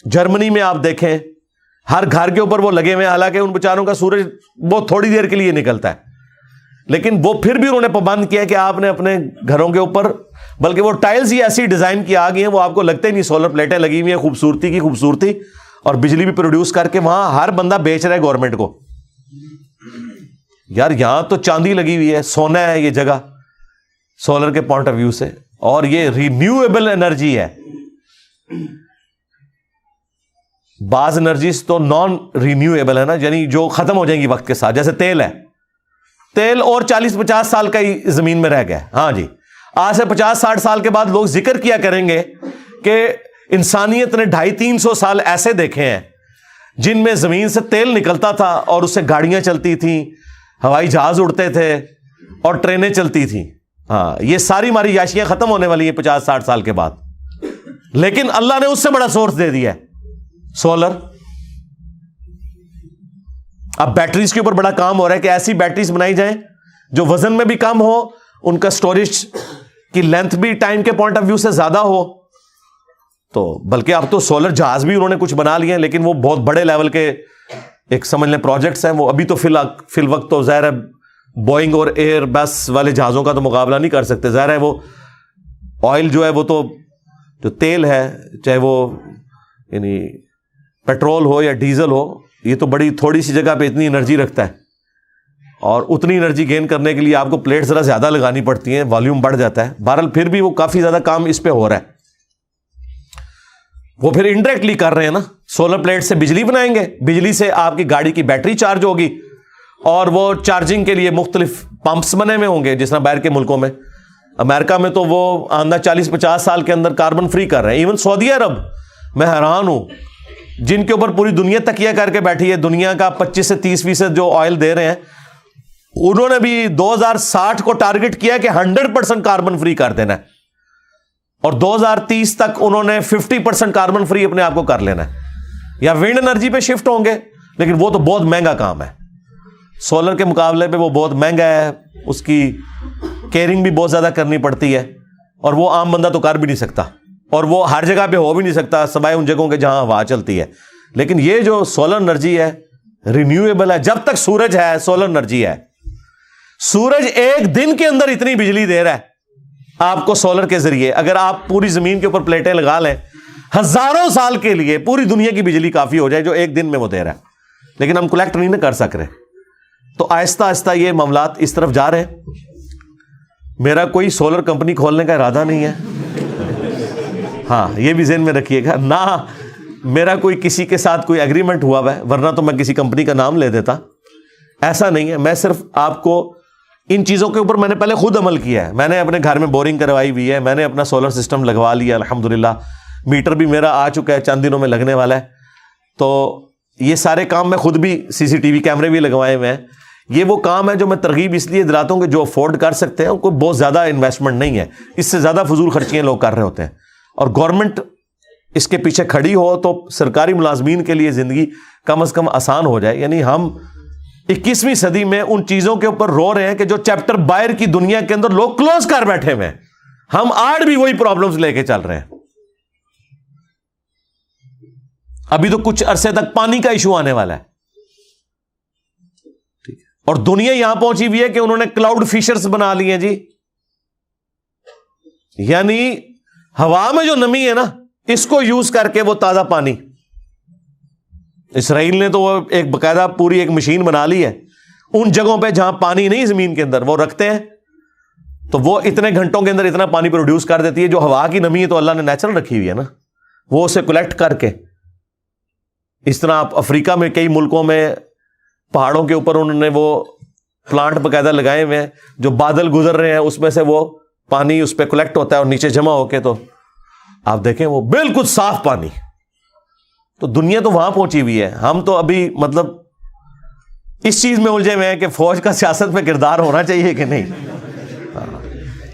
جرمنی میں آپ دیکھیں, ہر گھر کے اوپر وہ لگے ہوئے ہیں. حالانکہ ان بیچاروں کا سورج بہت تھوڑی دیر کے لیے نکلتا ہے, لیکن وہ پھر بھی انہوں نے پابند کیا کہ آپ نے اپنے گھروں کے اوپر, بلکہ وہ ٹائلز ہی ایسی ڈیزائن کی آ گئی ہیں وہ آپ کو لگتے ہی نہیں, سولر پلیٹیں لگی ہوئی ہیں, خوبصورتی کی خوبصورتی, اور بجلی بھی پروڈیوس کر کے وہاں ہر بندہ بیچ رہا ہے گورنمنٹ کو. یار یہاں تو چاندی لگی ہوئی ہے, سونا ہے یہ جگہ سولر کے پوائنٹ آف ویو سے. اور یہ رینیویبل انرجی ہے. بعض انرجیز تو نان رینیویبل ہے نا, یعنی جو ختم ہو جائیں گی وقت کے ساتھ, جیسے تیل ہے. تیل اور 40-50 سال کا ہی زمین میں رہ گیا. ہاں جی, آج سے 50-60 سال کے بعد لوگ ذکر کیا کریں گے کہ انسانیت نے 250-300 سال ایسے دیکھے ہیں جن میں زمین سے تیل نکلتا تھا, اور اس سے گاڑیاں چلتی تھیں, ہوائی جہاز اڑتے تھے, اور ٹرینیں چلتی تھیں. ہاں, یہ ساری ہماری یاشیاں ختم ہونے والی ہیں 50-60 سال کے بعد. لیکن اللہ نے اس سے بڑا سورس دے دیا ہے سولر. اب بیٹریز کے اوپر بڑا کام ہو رہا ہے کہ ایسی بیٹریز بنائی جائیں جو وزن میں بھی کم ہو, ان کا سٹوریج کی لینتھ بھی ٹائم کے پوائنٹ آف ویو سے زیادہ ہو. تو بلکہ اب تو سولر جہاز بھی انہوں نے کچھ بنا لیے ہیں, لیکن وہ بہت بڑے لیول کے ایک سمجھ لیں پروجیکٹس ہیں. وہ ابھی تو فی الوقت تو ظاہر ہے بوئنگ اور ایئر بس والے جہازوں کا تو مقابلہ نہیں کر سکتے. ظاہر ہے وہ آئل جو ہے, وہ تو جو تیل ہے, چاہے وہ یعنی پیٹرول ہو یا ڈیزل ہو, یہ تو بڑی تھوڑی سی جگہ پہ اتنی انرجی رکھتا ہے, اور اتنی انرجی گین کرنے کے لیے آپ کو پلیٹ ذرا زیادہ لگانی پڑتی ہیں, والیوم بڑھ جاتا ہے. بہرحال پھر بھی وہ کافی زیادہ کام اس پہ ہو رہا ہے. وہ پھر انڈائریکٹلی کر رہے ہیں نا, سولر پلیٹ سے بجلی بنائیں گے, بجلی سے آپ کی گاڑی کی بیٹری چارج ہوگی, اور وہ چارجنگ کے لیے مختلف پمپس بنے ہوئے ہوں گے, جس طرح باہر کے ملکوں میں. امریکہ میں تو وہ آندہ 40-50 سال کے اندر کاربن فری کر رہے ہیں. ایون سعودی عرب, میں حیران ہوں, جن کے اوپر پوری دنیا تکیہ کر کے بیٹھی ہے, دنیا کا 25 سے 30% جو آئل دے رہے ہیں, انہوں نے بھی 2060 کو ٹارگٹ کیا کہ 100% کاربن فری کر دینا ہے, اور 2030 تک انہوں نے 50% کاربن فری اپنے آپ کو کر لینا ہے. یا ونڈ انرجی پہ شفٹ ہوں گے, لیکن وہ تو بہت مہنگا کام ہے. سولر کے مقابلے پہ وہ بہت مہنگا ہے, اس کی کیئرنگ بھی بہت زیادہ کرنی پڑتی ہے, اور وہ عام بندہ تو کر بھی نہیں سکتا, اور وہ ہر جگہ پہ ہو بھی نہیں سکتا سوائے ان جگہوں کے جہاں ہوا چلتی ہے. لیکن یہ جو سولر انرجی ہے رینیویبل ہے. جب تک سورج ہے سولر انرجی ہے. سورج ایک دن کے اندر اتنی بجلی دے رہا ہے آپ کو سولر کے ذریعے اگر آپ پوری زمین کے اوپر پلیٹیں لگا لیں، ہزاروں سال کے لیے پوری دنیا کی بجلی کافی ہو جائے جو ایک دن میں وہ دے رہا ہے، لیکن ہم کلیکٹ نہیں کر سک رہے. تو آہستہ آہستہ یہ معاملات اس طرف جا رہے ہیں. میرا کوئی سولر کمپنی کھولنے کا ارادہ نہیں ہے، ہاں یہ بھی ذہن میں رکھیے گا. نہ میرا کوئی کسی کے ساتھ کوئی ایگریمنٹ ہوا ہے، ورنہ تو میں کسی کمپنی کا نام لے دیتا. ایسا نہیں ہے. میں صرف آپ کو ان چیزوں کے اوپر میں نے پہلے خود عمل کیا ہے. میں نے اپنے گھر میں بورنگ کروائی ہوئی ہے، میں نے اپنا سولر سسٹم لگوا لیا الحمدللہ. میٹر بھی میرا آ چکا ہے، چند دنوں میں لگنے والا ہے. تو یہ سارے کام میں خود بھی CCTV کیمرے بھی لگوائے ہوئے ہیں. یہ وہ کام ہے جو میں ترغیب اس لیے دلاتا ہوں کہ جو افورڈ کر سکتے ہیں ان کو بہت زیادہ انویسٹمنٹ نہیں ہے، اس سے زیادہ فضول خرچیاں لوگ کر رہے ہوتے ہیں. اور گورنمنٹ اس کے پیچھے کھڑی ہو تو سرکاری ملازمین کے لیے زندگی کم از کم آسان ہو جائے. یعنی ہم 21ویں صدی میں ان چیزوں کے اوپر رو رہے ہیں کہ جو چیپٹر باہر کی دنیا کے اندر لوگ کلوز کر بیٹھے ہوئے ہیں، ہم آج بھی وہی پرابلمز لے کے چل رہے ہیں. ابھی تو کچھ عرصے تک پانی کا ایشو آنے والا ہے، ٹھیک ہے. اور دنیا یہاں پہنچی ہوئی ہے کہ انہوں نے کلاؤڈ فشرز بنا لی ہیں جی. یعنی ہوا میں جو نمی ہے نا، اس کو یوز کر کے وہ تازہ پانی، اسرائیل نے تو وہ ایک باقاعدہ پوری ایک مشین بنا لی ہے. ان جگہوں پہ جہاں پانی نہیں زمین کے اندر وہ رکھتے ہیں تو وہ اتنے گھنٹوں کے اندر اتنا پانی پروڈیوس کر دیتی ہے. جو ہوا کی نمی ہے تو اللہ نے نیچرل رکھی ہوئی ہے نا، وہ اسے کلیکٹ کر کے. اس طرح آپ افریقہ میں کئی ملکوں میں پہاڑوں کے اوپر انہوں نے وہ پلانٹ باقاعدہ لگائے ہوئے ہیں، جو بادل گزر رہے ہیں اس میں سے وہ پانی اس پہ کلیکٹ ہوتا ہے اور نیچے جمع ہو کے تو آپ دیکھیں وہ بالکل صاف پانی. تو دنیا تو وہاں پہنچی ہوئی ہے. ہم تو ابھی مطلب اس چیز میں الجھے ہوئے ہیں کہ فوج کا سیاست میں کردار ہونا چاہیے کہ نہیں.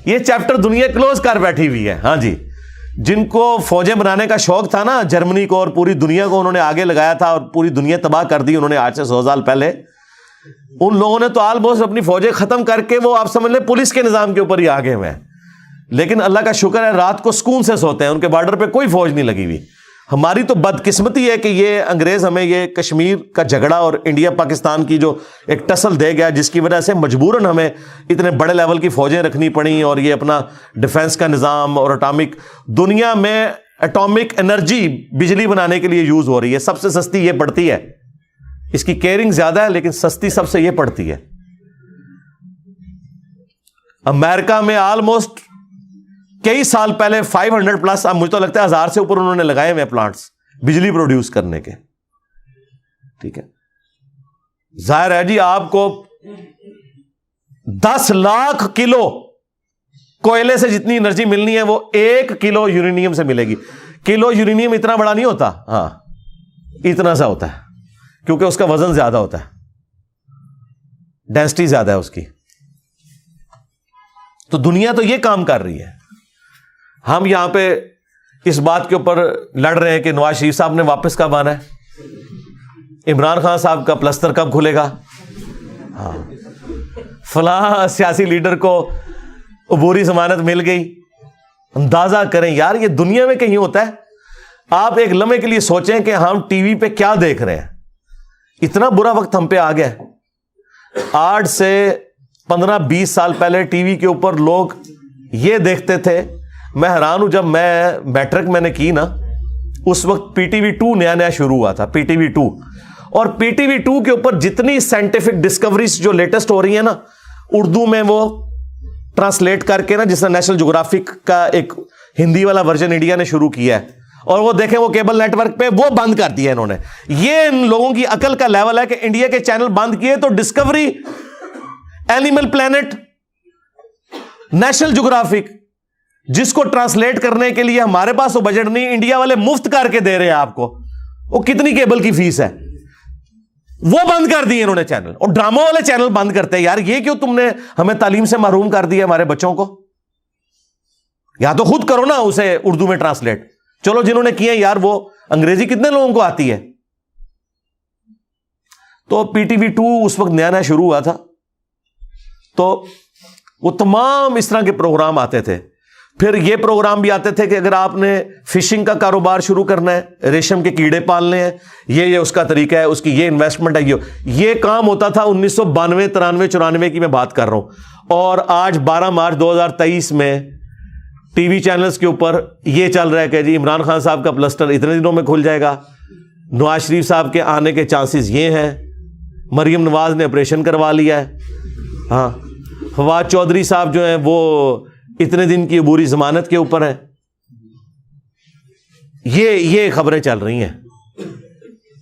یہ چیپٹر دنیا کلوز کر بیٹھی ہوئی ہے. ہاں جی، جن کو فوجیں بنانے کا شوق تھا نا، جرمنی کو اور پوری دنیا کو انہوں نے آگے لگایا تھا اور پوری دنیا تباہ کر دی انہوں نے آج سے 100 سال پہلے. ان لوگوں نے تو آلموسٹ اپنی فوجیں ختم کر کے وہ آپ سمجھ لیں پولیس کے نظام کے اوپر ہی آگے ہوئے ہیں. لیکن اللہ کا شکر ہے رات کو سکون سے سوتے ہیں، ان کے بارڈر پہ کوئی فوج نہیں لگی ہوئی. ہماری تو بدقسمتی ہے کہ یہ انگریز ہمیں یہ کشمیر کا جھگڑا اور انڈیا پاکستان کی جو ایک ٹسل دے گیا، جس کی وجہ سے مجبوراً ہمیں اتنے بڑے لیول کی فوجیں رکھنی پڑیں. اور یہ اپنا ڈیفنس کا نظام اور اٹامک، دنیا میں اٹامک انرجی بجلی بنانے کے لیے یوز ہو رہی ہے، سب سے سستی یہ پڑتی ہے. اس کی کیئرنگ زیادہ ہے لیکن سستی سب سے یہ پڑتی ہے. امریکہ میں آلموسٹ کئی سال پہلے 500 پلس، اب مجھے تو لگتا ہے 1000 سے اوپر انہوں نے لگائے ہوئے پلانٹس بجلی پروڈیوس کرنے کے. ٹھیک ہے، ظاہر ہے جی آپ کو 10 لاکھ کلو کوئلے سے جتنی انرجی ملنی ہے وہ 1 کلو یورینیم سے ملے گی. کلو یورینیم اتنا بڑا نہیں ہوتا، ہاں اتنا سا ہوتا ہے کیونکہ اس کا وزن زیادہ ہوتا ہے، ڈینسٹی زیادہ ہے اس کی. تو دنیا تو یہ کام کر رہی ہے. ہم یہاں پہ اس بات کے اوپر لڑ رہے ہیں کہ نواز شریف صاحب نے واپس کب آنا ہے، عمران خان صاحب کا پلستر کب کھلے گا، ہاں فلاں سیاسی لیڈر کو عبوری ضمانت مل گئی. اندازہ کریں یار یہ دنیا میں کہیں ہوتا ہے. آپ ایک لمحے کے لیے سوچیں کہ ہم ٹی وی پہ کیا دیکھ رہے ہیں. اتنا برا وقت ہم پہ آ گیا. آج سے 15-20 سال پہلے ٹی وی کے اوپر لوگ یہ دیکھتے تھے. میں حیران ہوں، جب میں میٹرک میں نے کی نا اس وقت PTV2 نیا نیا شروع ہوا تھا، PTV2. اور PTV2 کے اوپر جتنی سائنٹیفک ڈسکوریز جو لیٹسٹ ہو رہی ہیں نا، اردو میں وہ ٹرانسلیٹ کر کے نا، جس طرح نیشنل جغرافک کا ایک ہندی والا ورژن انڈیا نے شروع کیا ہے، اور وہ دیکھیں وہ کیبل نیٹ ورک پہ وہ بند کر دیا انہوں نے. یہ ان لوگوں کی عقل کا لیول ہے کہ انڈیا کے چینل بند کیے تو Discovery, Animal Planet, National Geographic, جس کو ٹرانسلیٹ کرنے کے لیے ہمارے پاس تو بجٹ نہیں، انڈیا والے مفت کر کے دے رہے ہیں آپ کو. وہ کتنی کیبل کی فیس ہے، وہ بند کر دی انہوں نے چینل. اور ڈراموں والے چینل بند کرتے ہیں. یار یہ کیوں تم نے ہمیں تعلیم سے محروم کر دیا ہمارے بچوں کو؟ یا تو خود کرو نا اسے اردو میں ٹرانسلیٹ. چلو جنہوں نے کیے یار وہ انگریزی کتنے لوگوں کو آتی ہے. تو PTV2 اس وقت نیا نیا شروع ہوا تھا، تو وہ تمام اس طرح کے پروگرام آتے تھے. پھر یہ پروگرام بھی آتے تھے کہ اگر آپ نے فشنگ کا کاروبار شروع کرنا ہے، ریشم کے کیڑے پالنے ہیں، یہ اس کا طریقہ ہے، اس کی یہ انویسٹمنٹ ہے. یہ کام ہوتا تھا 1992 93 94 کی میں بات کر رہا ہوں. اور آج 12 مارچ 2023 میں ٹی وی چینلز کے اوپر یہ چل رہا ہے کہ جی عمران خان صاحب کا پلسٹر اتنے دنوں میں کھل جائے گا، نواز شریف صاحب کے آنے کے چانسز یہ ہیں، مریم نواز نے آپریشن کروا لیا ہے، ہاں فواد چودھری صاحب جو ہیں وہ اتنے دن کی عبوری ضمانت کے اوپر ہیں. یہ خبریں چل رہی ہیں،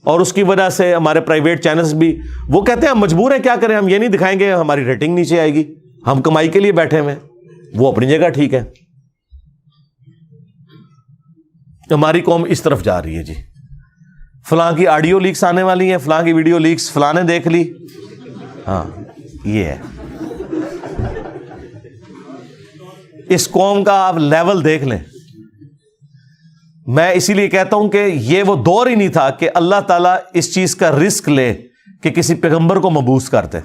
اور اس کی وجہ سے ہمارے پرائیویٹ چینلز بھی وہ کہتے ہیں ہم مجبور ہیں، کیا کریں، ہم یہ نہیں دکھائیں گے، ہماری ریٹنگ نیچے آئے گی، ہم کمائی کے لیے بیٹھے ہوئے. وہ اپنی جگہ ٹھیک ہے. ہماری قوم اس طرف جا رہی ہے جی، فلاں کی آڈیو لیکس آنے والی ہیں، فلاں کی ویڈیو لیکس فلاں نے دیکھ لی. ہاں یہ ہے. اس قوم کا آپ لیول دیکھ لیں. میں اسی لیے کہتا ہوں کہ یہ وہ دور ہی نہیں تھا کہ اللہ تعالیٰ اس چیز کا رسک لے کہ کسی پیغمبر کو مبعوث کرتے.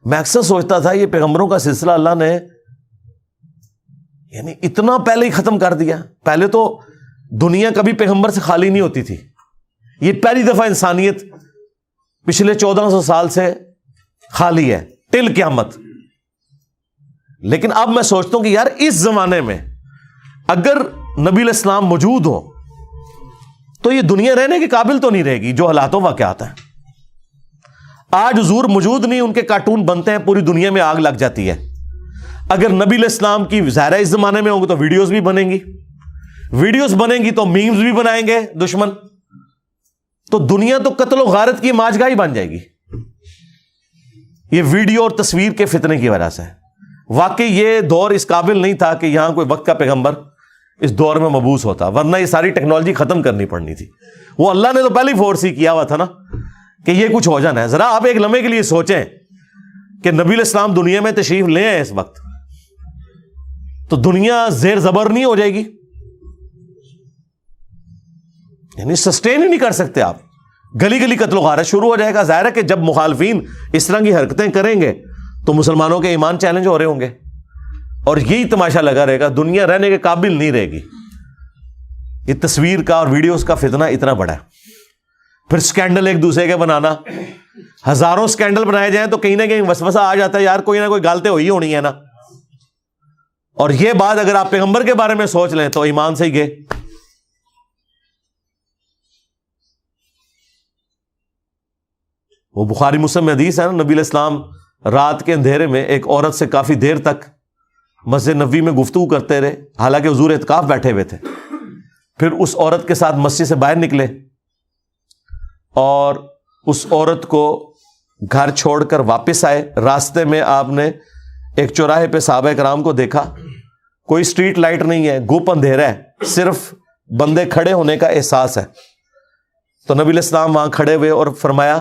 میں اکثر سوچتا تھا یہ پیغمبروں کا سلسلہ اللہ نے یعنی اتنا پہلے ہی ختم کر دیا. پہلے تو دنیا کبھی پیغمبر سے خالی نہیں ہوتی تھی. یہ پہلی دفعہ انسانیت پچھلے 1400 سال سے خالی ہے ٹل قیامت. لیکن اب میں سوچتا ہوں کہ یار اس زمانے میں اگر نبی علیہ السلام موجود ہو تو یہ دنیا رہنے کے قابل تو نہیں رہے گی جو حالات و واقعات ہیں. آج حضور موجود نہیں، ان کے کارٹون بنتے ہیں، پوری دنیا میں آگ لگ جاتی ہے. اگر نبی علیہ السلام کی ظاہرہ اس زمانے میں ہوں گے تو ویڈیوز بھی بنیں گی، ویڈیوز بنیں گی تو میمز بھی بنائیں گے دشمن. تو دنیا تو قتل و غارت کی ماجگاہ ہی بن جائے گی یہ ویڈیو اور تصویر کے فتنے کی وجہ سے. واقعی یہ دور اس قابل نہیں تھا کہ یہاں کوئی وقت کا پیغمبر اس دور میں مبعوث ہوتا، ورنہ یہ ساری ٹیکنالوجی ختم کرنی پڑنی تھی. وہ اللہ نے تو پہلے فورس ہی کیا ہوا تھا نا کہ یہ کچھ ہو جانا ہے. ذرا آپ ایک لمحے کے لیے سوچیں کہ نبی علیہ السلام دنیا میں تشریف لے آئے اس وقت تو دنیا زیر زبر نہیں ہو جائے گی، یعنی سسٹین ہی نہیں کر سکتے آپ. گلی گلی قتل و غارت شروع ہو جائے گا. ظاہر ہے کہ جب مخالفین اس طرح کی حرکتیں کریں گے تو مسلمانوں کے ایمان چیلنج ہو رہے ہوں گے، اور یہی تماشا لگا رہے گا. دنیا رہنے کے قابل نہیں رہے گی. یہ تصویر کا اور ویڈیوز کا فتنہ اتنا بڑا ہے. پھر سکینڈل ایک دوسرے کے بنانا، ہزاروں سکینڈل بنائے جائیں تو کہیں نہ کہیں وسوسہ آ جاتا ہے یار کوئی نہ کوئی غلطی ہوئی ہونی ہے نا. اور یہ بات اگر آپ پیغمبر کے بارے میں سوچ لیں تو ایمان سے ہی گئے. وہ بخاری مسلم میں حدیث ہے نا، نبی علیہ السلام رات کے اندھیرے میں ایک عورت سے کافی دیر تک مسجد نبوی میں گفتگو کرتے رہے، حالانکہ حضور اعتکاف بیٹھے ہوئے تھے. پھر اس عورت کے ساتھ مسجد سے باہر نکلے اور اس عورت کو گھر چھوڑ کر واپس آئے. راستے میں آپ نے ایک چوراہے پہ صحابہ کرام کو دیکھا، کوئی اسٹریٹ لائٹ نہیں ہے، گھوپ اندھیرا ہے، صرف بندے کھڑے ہونے کا احساس ہے. تو نبی علیہ السلام وہاں کھڑے ہوئے اور فرمایا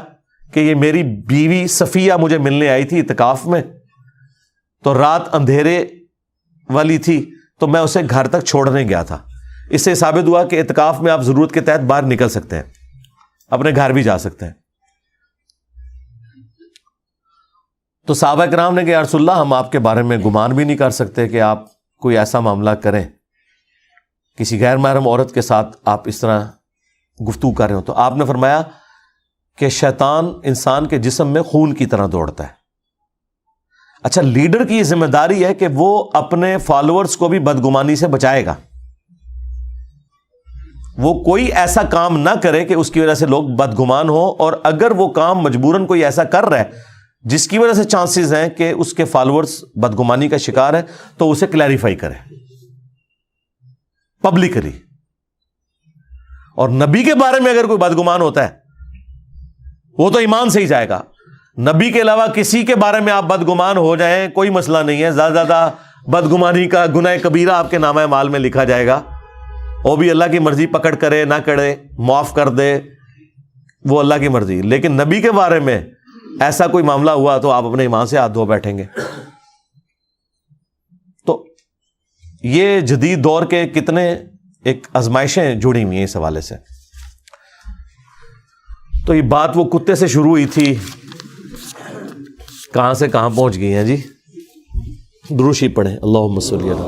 کہ یہ میری بیوی صفیہ مجھے ملنے آئی تھی اعتکاف میں، تو رات اندھیرے والی تھی تو میں اسے گھر تک چھوڑنے گیا تھا. اس سے ثابت ہوا کہ اعتکاف میں آپ ضرورت کے تحت باہر نکل سکتے ہیں، اپنے گھر بھی جا سکتے ہیں. تو صحابہ کرام نے کہ یا رسول اللہ ہم آپ کے بارے میں گمان بھی نہیں کر سکتے کہ آپ کوئی ایسا معاملہ کریں، کسی غیر محرم عورت کے ساتھ آپ اس طرح گفتگو کر رہے ہو. تو آپ نے فرمایا کہ شیطان انسان کے جسم میں خون کی طرح دوڑتا ہے. اچھا، لیڈر کی یہ ذمہ داری ہے کہ وہ اپنے فالوورز کو بھی بدگمانی سے بچائے گا. وہ کوئی ایسا کام نہ کرے کہ اس کی وجہ سے لوگ بدگمان ہو، اور اگر وہ کام مجبوراً کوئی ایسا کر رہا ہے جس کی وجہ سے چانسز ہیں کہ اس کے فالوورز بدگمانی کا شکار ہے تو اسے کلیریفائی کرے پبلکلی. اور نبی کے بارے میں اگر کوئی بدگمان ہوتا ہے وہ تو ایمان سے ہی جائے گا. نبی کے علاوہ کسی کے بارے میں آپ بدگمان ہو جائیں کوئی مسئلہ نہیں ہے. زیادہ بدگمانی کا گناہ کبیرہ آپ کے نامہ اعمال میں لکھا جائے گا. وہ بھی اللہ کی مرضی، پکڑ کرے نہ کرے، معاف کر دے، وہ اللہ کی مرضی. لیکن نبی کے بارے میں ایسا کوئی معاملہ ہوا تو آپ اپنے ایمان سے ہاتھ دھو بیٹھیں گے. تو یہ جدید دور کے کتنے ایک آزمائشیں جڑی ہوئی ہیں اس حوالے سے. تو یہ بات وہ کتے سے شروع ہوئی تھی، کہاں سے کہاں پہنچ گئی ہیں جی. دروشی پڑھیں. اللہم صلی علی